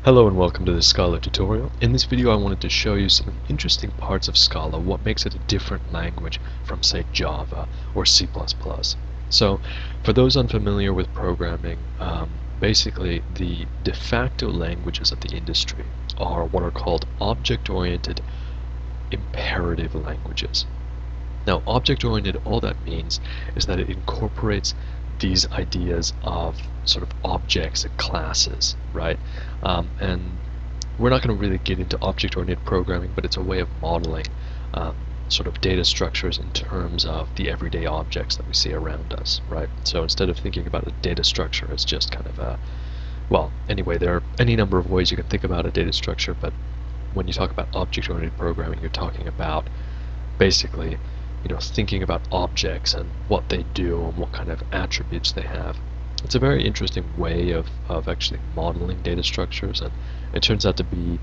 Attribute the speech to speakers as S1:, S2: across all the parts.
S1: Hello and welcome to this Scala tutorial. In this video I wanted to show you some interesting parts of Scala, what makes it a different language from say Java or C++. So for those unfamiliar with programming, basically the de facto languages of the industry are what are called object-oriented imperative languages. Now, object-oriented, all that means is that it incorporates these ideas of sort of objects and classes, right? And we're not going to really get into object-oriented programming, but it's a way of modeling sort of data structures in terms of the everyday objects that we see around us, right? So instead of thinking about a data structure as just kind of a, well, anyway, there are any number of ways you can think about a data structure, but when you talk about object-oriented programming, you're talking about basically thinking about objects and what they do and what kind of attributes they have. It's a very interesting way of actually modeling data structures, and it turns out to be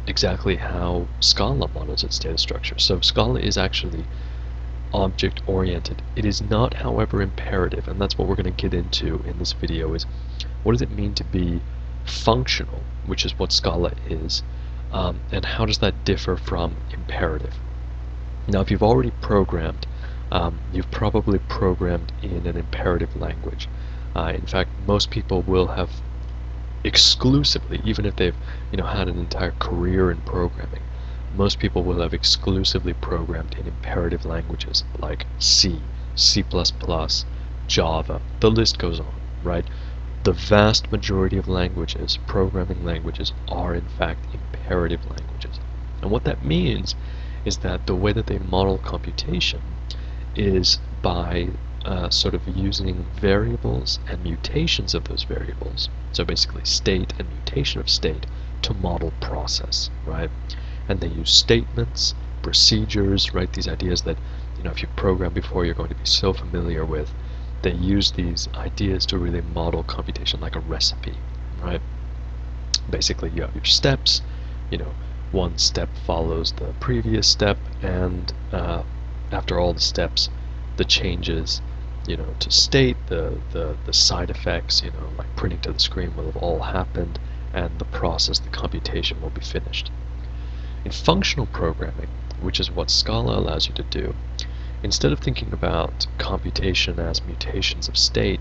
S1: exactly how Scala models its data structure. So Scala is actually object-oriented. It is not, however, imperative, and that's what we're going to get into in this video, is what does it mean to be functional, which is what Scala is, and how does that differ from imperative. Now, if you've already programmed, you've probably programmed in an imperative language. In fact, most people will have exclusively, even if they've had an entire career in programming, most people will have exclusively programmed in imperative languages like C, C++, Java. The list goes on, right? The vast majority of languages, programming languages, are in fact imperative languages. And what that means is that the way that they model computation is by sort of using variables and mutations of those variables, so basically state and mutation of state, to model process, right? And they use statements, procedures, right? These ideas that, if you've programmed before, you're going to be so familiar with. They use these ideas to really model computation like a recipe, right? Basically, you have your steps, one step follows the previous step, and after all the steps, the changes, to state, the side effects, like printing to the screen will have all happened, and the process, the computation will be finished. In functional programming, which is what Scala allows you to do, instead of thinking about computation as mutations of state,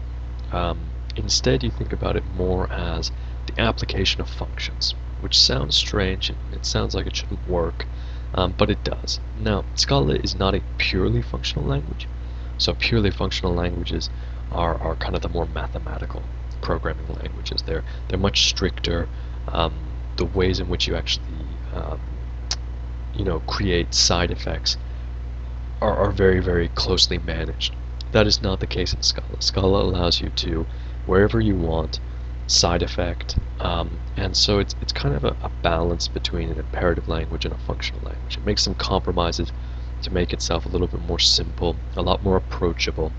S1: instead you think about it more as the application of functions, which sounds strange. It sounds like it shouldn't work, but it does. Now, Scala is not a purely functional language, so purely functional languages are kind of the more mathematical programming languages. They're much stricter. The ways in which you actually create side effects are very, very closely managed. That is not the case in Scala. Scala allows you to, wherever you want, side effect, and so it's kind of a balance between an imperative language and a functional language. It makes some compromises to make itself a little bit more simple, a lot more approachable.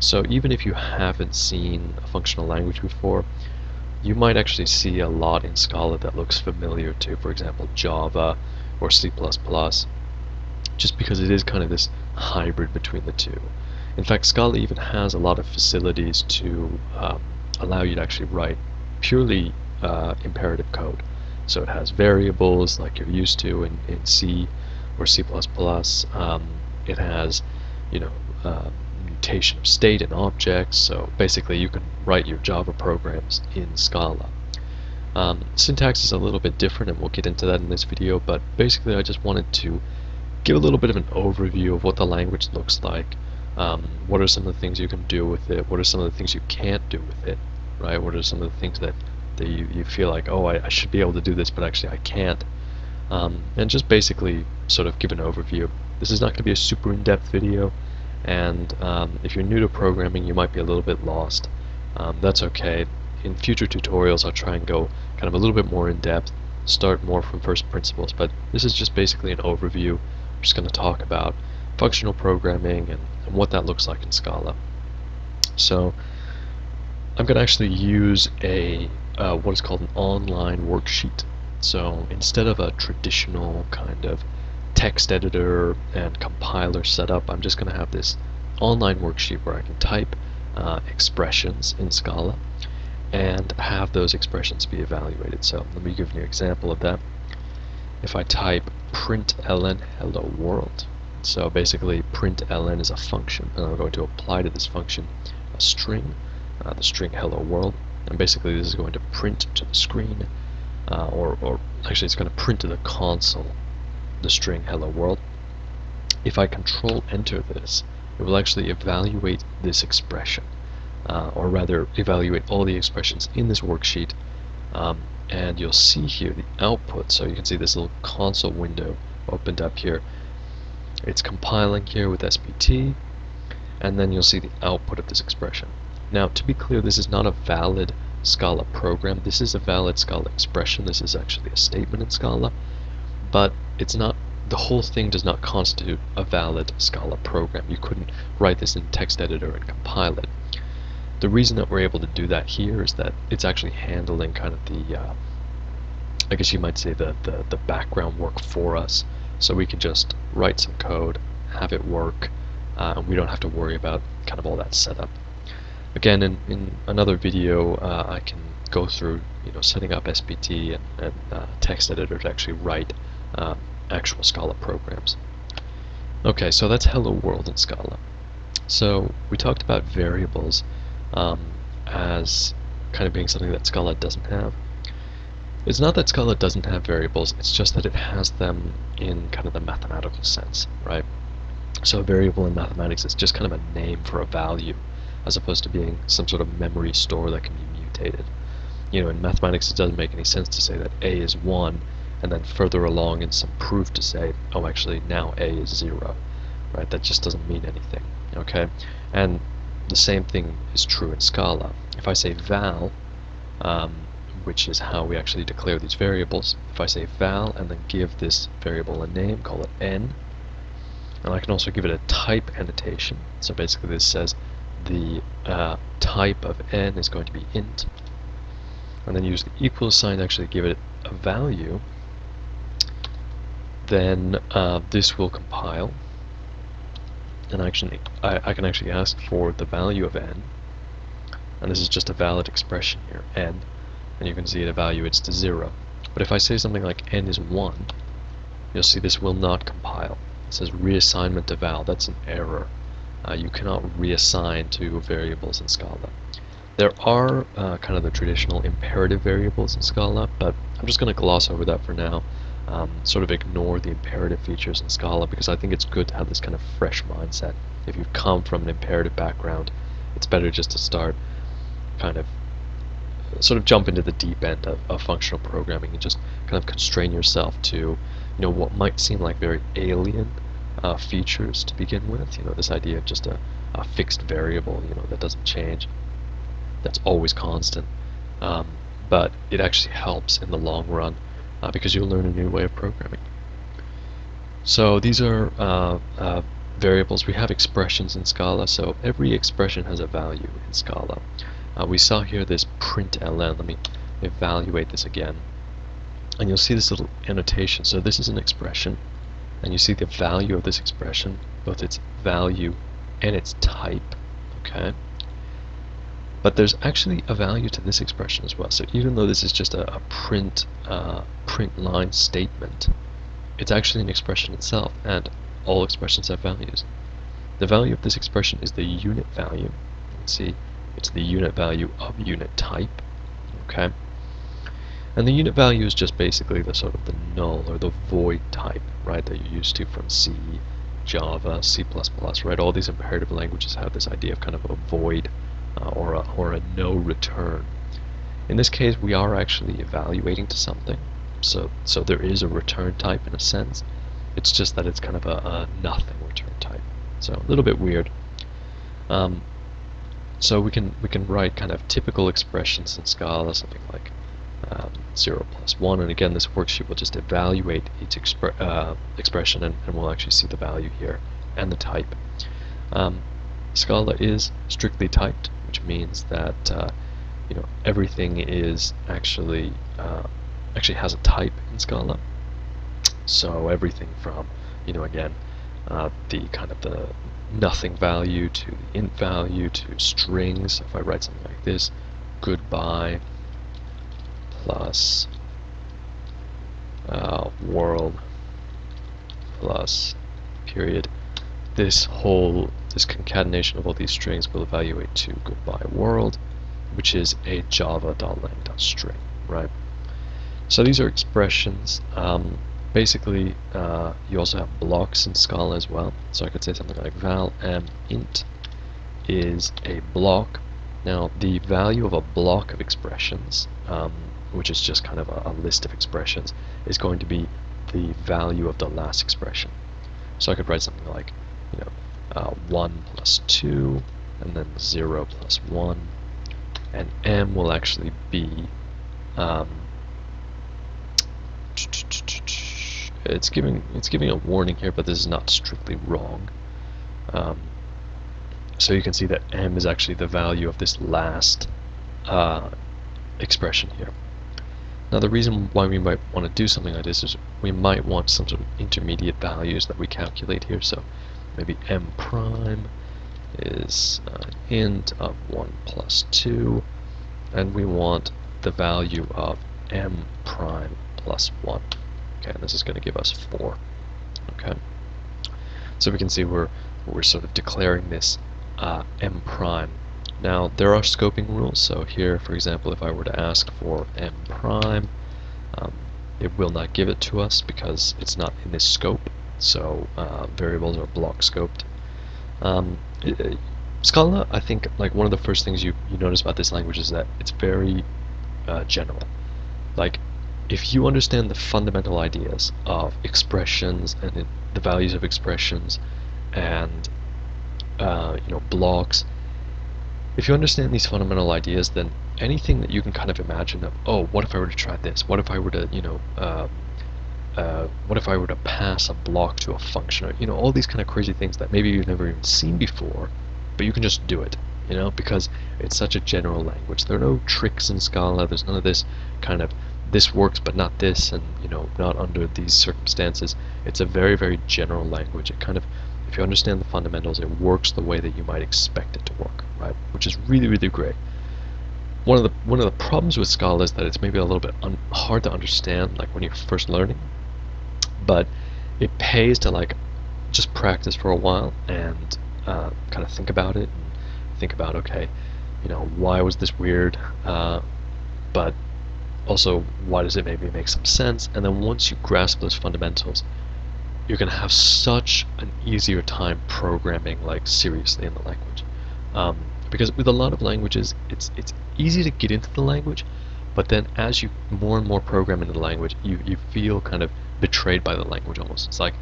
S1: So even if you haven't seen a functional language before, you might actually see a lot in Scala that looks familiar to, for example, Java or C++, just because it is kind of this hybrid between the two. In fact, Scala even has a lot of facilities to allow you to actually write purely imperative code. So it has variables like you're used to in C or C++. It has, mutation of state and objects. So basically, you can write your Java programs in Scala. Syntax is a little bit different, and we'll get into that in this video. But basically, I just wanted to give a little bit of an overview of what the language looks like. What are some of the things you can do with it? What are some of the things you can't do with it? Right? What are some of the things that you feel like, oh, I should be able to do this, but actually I can't? And just basically sort of give an overview. This is not going to be a super in-depth video, and if you're new to programming, you might be a little bit lost. That's okay. In future tutorials, I'll try and go kind of a little bit more in-depth, start more from first principles, but this is just basically an overview. I'm just going to talk about functional programming and what that looks like in Scala. So I'm going to actually use a what is called an online worksheet. So instead of a traditional kind of text editor and compiler setup, I'm just going to have this online worksheet where I can type expressions in Scala, and have those expressions be evaluated. So let me give you an example of that. If I type println hello world, so basically println is a function, and I'm going to apply to this function a string, the string hello world, and basically this is going to print to the screen, or actually it's going to print to the console the string hello world. If I control enter this, it will actually evaluate this expression, or rather evaluate all the expressions in this worksheet, and you'll see here the output. So you can see this little console window opened up here. It's compiling here with SPT, and then you'll see the output of this expression. Now, to be clear, this is not a valid Scala program. This is a valid Scala expression. This is actually a statement in Scala, but it's not. The whole thing does not constitute a valid Scala program. You couldn't write this in text editor and compile it. The reason that we're able to do that here is that it's actually handling kind of the, I guess you might say the background work for us. So we can just write some code, have it work, and we don't have to worry about kind of all that setup. Again, in another video, I can go through, setting up SPT and text editor to actually write actual Scala programs. Okay, so that's hello world in Scala. So we talked about variables as kind of being something that Scala doesn't have. It's not that Scala doesn't have variables, it's just that it has them in kind of the mathematical sense, right? So a variable in mathematics is just kind of a name for a value, as opposed to being some sort of memory store that can be mutated. In mathematics it doesn't make any sense to say that a is 1, and then further along in some proof to say, oh, actually now a is 0, right? That just doesn't mean anything, okay? And the same thing is true in Scala. If I say val, which is how we actually declare these variables, if I say val and then give this variable a name, call it n, and I can also give it a type annotation. So basically this says the type of n is going to be int, and then use the equal sign to actually give it a value, then this will compile, and actually I can actually ask for the value of n, and this is just a valid expression here, n, and you can see it evaluates to 0. But if I say something like n is 1, you'll see this will not compile. It says reassignment to val. That's an error. You cannot reassign to variables in Scala. There are kind of the traditional imperative variables in Scala, but I'm just going to gloss over that for now. Sort of ignore the imperative features in Scala, because I think it's good to have this kind of fresh mindset. If you've come from an imperative background, it's better just to start kind of sort of jump into the deep end of functional programming and just kind of constrain yourself to what might seem like very alien features to begin with. This idea of just a fixed variable that doesn't change, that's always constant, but it actually helps in the long run because you'll learn a new way of programming. So these are variables. We have expressions in Scala, so every expression has a value in Scala. We saw here this println. Let me evaluate this again, and you'll see this little annotation. So this is an expression, and you see the value of this expression, both its value and its type, okay? But there's actually a value to this expression as well. So even though this is just a print line statement, it's actually an expression itself, and all expressions have values. The value of this expression is the unit value. You can see it's the unit value of unit type, okay? And the unit value is just basically the sort of the null or the void type, right, that you're used to from C, Java, C++, right? All these imperative languages have this idea of kind of a void or a no return. In this case, we are actually evaluating to something, so there is a return type in a sense. It's just that it's kind of a nothing return type. So a little bit weird. So we can write kind of typical expressions in Scala, something like 0 plus 1, and again this worksheet will just evaluate each expression, and we'll actually see the value here and the type. Scala is strictly typed, which means that everything is actually has a type in Scala. So everything from again the kind of the nothing value to the int value to strings. If I write something like this, goodbye plus world plus period. This concatenation of all these strings will evaluate to goodbye world, which is a java.lang.string, right? So these are expressions. Basically, you also have blocks in Scala as well. So I could say something like val m int is a block. Now, the value of a block of expressions, which is just kind of a list of expressions, is going to be the value of the last expression. So I could write something like, 1 plus 2, and then 0 plus 1, and m will actually be, it's giving a warning here, but this is not strictly wrong. So you can see that m is actually the value of this last expression here. Now the reason why we might want to do something like this is we might want some sort of intermediate values that we calculate here. So maybe m prime is an int of 1 plus 2, and we want the value of m prime plus 1. Okay, and this is going to give us 4. Okay, so we can see we're sort of declaring this m prime. Now there are scoping rules, so here for example if I were to ask for m prime, it will not give it to us because it's not in this scope, so variables are block scoped. Scala, I think, like one of the first things you notice about this language is that it's very general. Like, if you understand the fundamental ideas of expressions and the values of expressions and blocks, if you understand these fundamental ideas, then anything that you can kind of imagine of, oh, what if I were to try this? What if I were to, what if I were to pass a block to a function? Or, all these kind of crazy things that maybe you've never even seen before, but you can just do it, because it's such a general language. There are no tricks in Scala. There's none of this kind of, this works but not this, and, not under these circumstances. It's a very, very general language. It kind of, if you understand the fundamentals, it works the way that you might expect it to work, right? Which is really, really great. One of the problems with Scala is that it's maybe a little bit hard to understand, like when you're first learning. But it pays to like just practice for a while and kind of think about it and think about, okay, why was this weird? But also, why does it maybe make some sense? And then once you grasp those fundamentals, you're going to have such an easier time programming, like, seriously in the language. Because with a lot of languages, it's easy to get into the language, but then as you more and more program into the language, you feel kind of betrayed by the language almost. It's like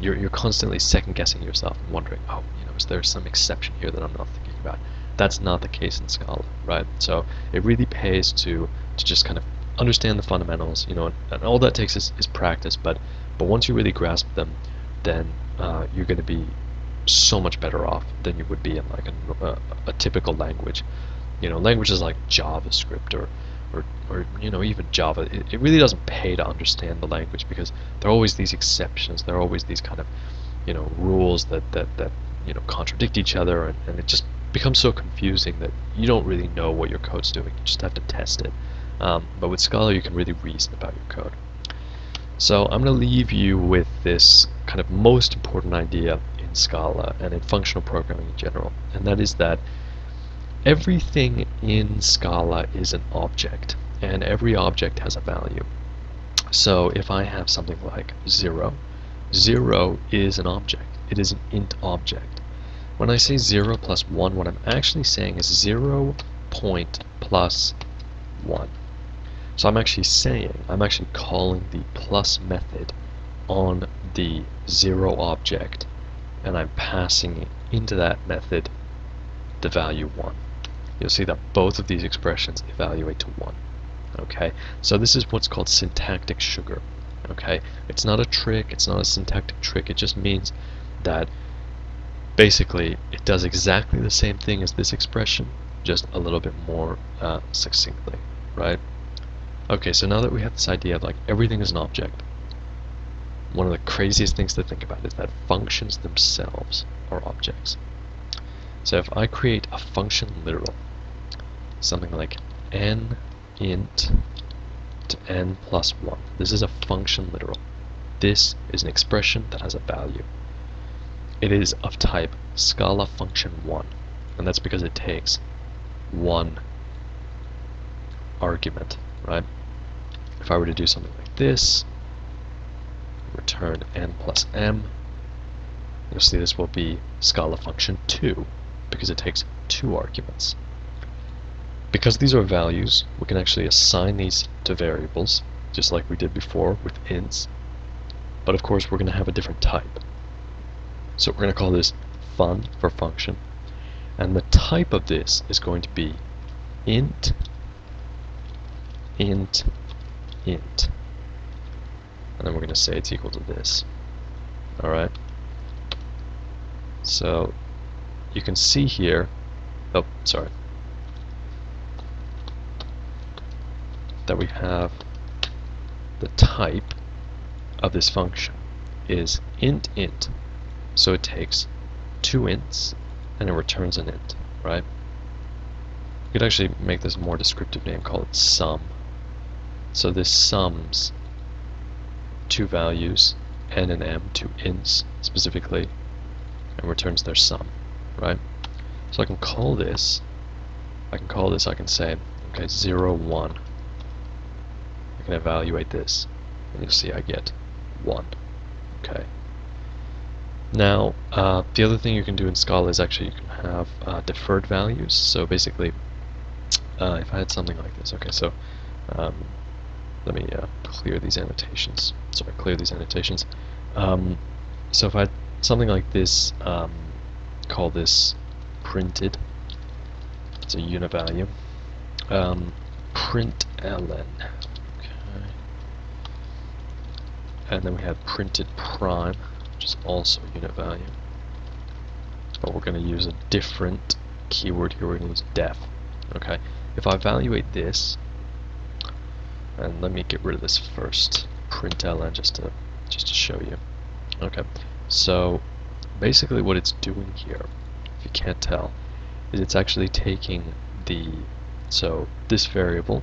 S1: you're constantly second guessing yourself and wondering, oh, is there some exception here that I'm not thinking about? That's not the case in Scala, right? So it really pays to just kind of understand the fundamentals, and all that takes is practice. But once you really grasp them, then you're going to be so much better off than you would be in like a typical language. Languages like JavaScript or even Java, it really doesn't pay to understand the language because there are always these exceptions. There are always these kind of rules that contradict each other, and it just becomes so confusing that you don't really know what your code's doing. You just have to test it. But with Scala, you can really reason about your code. So I'm going to leave you with this kind of most important idea in Scala and in functional programming in general, and that is that everything in Scala is an object, and every object has a value. So if I have something like 0, 0 is an object. It is an int object. When I say 0 plus 1, what I'm actually saying is 0 point plus 1. So I'm actually calling the plus method on the 0 object, and I'm passing into that method the value 1. You'll see that both of these expressions evaluate to 1. Okay, so this is what's called syntactic sugar. Okay, it's not a trick, it's not a syntactic trick, it just means that basically it does exactly the same thing as this expression, just a little bit more succinctly, right? Okay, so now that we have this idea of like everything is an object, one of the craziest things to think about is that functions themselves are objects. So if I create a function literal, something like n int to n plus 1. This is a function literal. This is an expression that has a value. It is of type Scala function 1, and that's because it takes one argument, right? If I were to do something like this, return n plus m, you'll see this will be Scala function 2, because it takes 2 arguments. Because these are values, we can actually assign these to variables, just like we did before with ints, but of course we're going to have a different type. So we're going to call this fun for function, and the type of this is going to be int, int, int, and then we're going to say it's equal to this. Alright, so you can see here, oh sorry, that we have the type of this function is int int, so it takes 2 ints and it returns an int, right? You could actually make this a more descriptive name, call it sum. So this sums 2 values, n and m, 2 ints specifically, and returns their sum, right? So I can call this, I can say, okay, 0, 1. I can evaluate this, and you'll see I get 1. Okay. Now, the other thing you can do in Scala is actually you can have deferred values. So basically, if I had something like this, okay, so let me clear these annotations. Sorry, clear these annotations. So if I had something like this, call this printed. It's a unit value. Print ln. Okay. And then we have printed prime, which is also a unit value. But we're going to use a different keyword here. We're going to use def. Okay. If I evaluate this, and let me get rid of this first, println, just to show you. Okay. So basically, what it's doing here, if you can't tell, is it's actually taking so this variable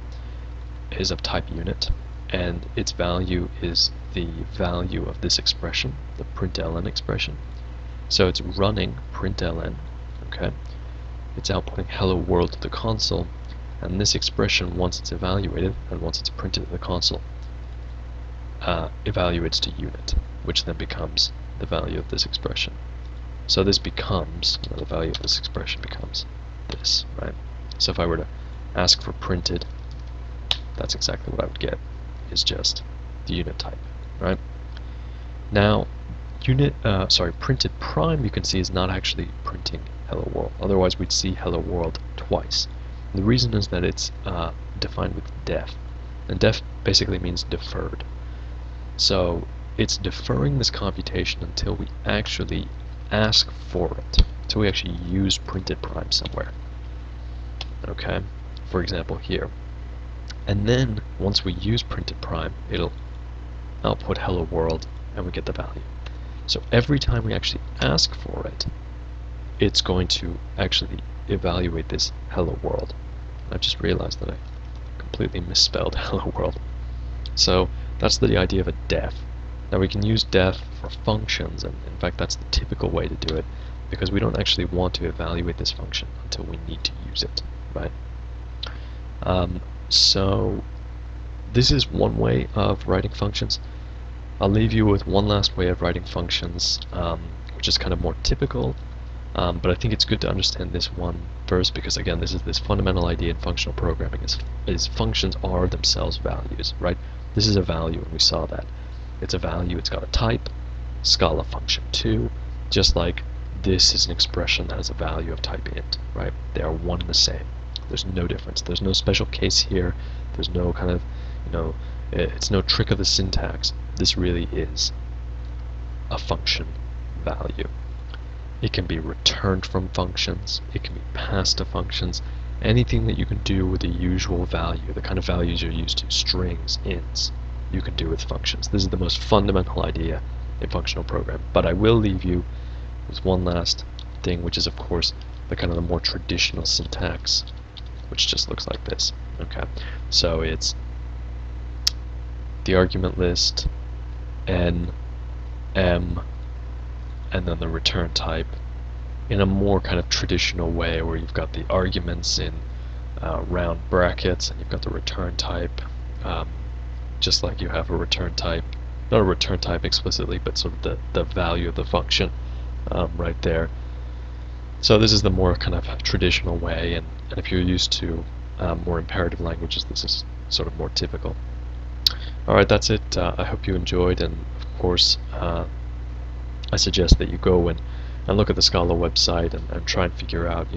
S1: is of type unit, and its value is the value of this expression, the println expression. So it's running println, okay? It's outputting hello world to the console, and this expression, once it's evaluated and once it's printed to the console, evaluates to unit, which then becomes the value of this expression. So this becomes, the value of this expression becomes this, right? So if I were to ask for printed, that's exactly what I would get, is just the unit type, right? Now, printed prime, you can see, is not actually printing hello world. Otherwise, we'd see hello world twice. And the reason is that it's defined with def, and def basically means deferred. So it's deferring this computation until we actually ask for it, until we actually use printed prime somewhere. Okay, for example here. And then, once we use printed prime, it'll output hello world, and we get the value. So every time we actually ask for it, it's going to actually evaluate this hello world. I just realized that I completely misspelled hello world. So that's the idea of a def. Now we can use def for functions, and in fact that's the typical way to do it, because we don't actually want to evaluate this function until we need to use it, right? So this is one way of writing functions. I'll leave you with one last way of writing functions, which is kind of more typical, but I think it's good to understand this one first, because again, this is this fundamental idea in functional programming, is functions are themselves values, right? This is a value, and we saw that. It's a value, it's got a type, Scala function 2, just like this is an expression that has a value of type int, right? They are one and the same. There's no difference. There's no special case here. There's no kind of, it's no trick of the syntax. This really is a function value. It can be returned from functions. It can be passed to functions. Anything that you can do with a usual value, the kind of values you're used to, strings, ints, you can do with functions. This is the most fundamental idea in functional programming. But I will leave you with one last thing, which is, of course, the kind of the more traditional syntax, which just looks like this. Okay, so it's the argument list, n, m, and then the return type in a more kind of traditional way where you've got the arguments in round brackets and you've got the return type, um, just like you have a return type, not a return type explicitly, but sort of the value of the function right there. So this is the more kind of traditional way, and if you're used to more imperative languages, this is sort of more typical. Alright, that's it. I hope you enjoyed, and of course, I suggest that you go and look at the Scala website and try and figure out,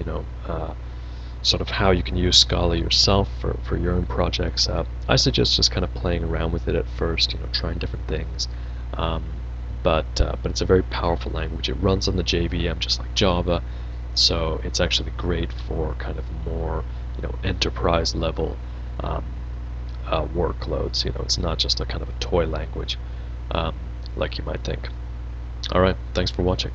S1: sort of how you can use Scala yourself for your own projects. I suggest just kind of playing around with it at first, trying different things. Um, but it's a very powerful language. It runs on the JVM just like Java, so it's actually great for kind of more, enterprise level workloads. It's not just a kind of a toy language, um, like you might think. All right, thanks for watching.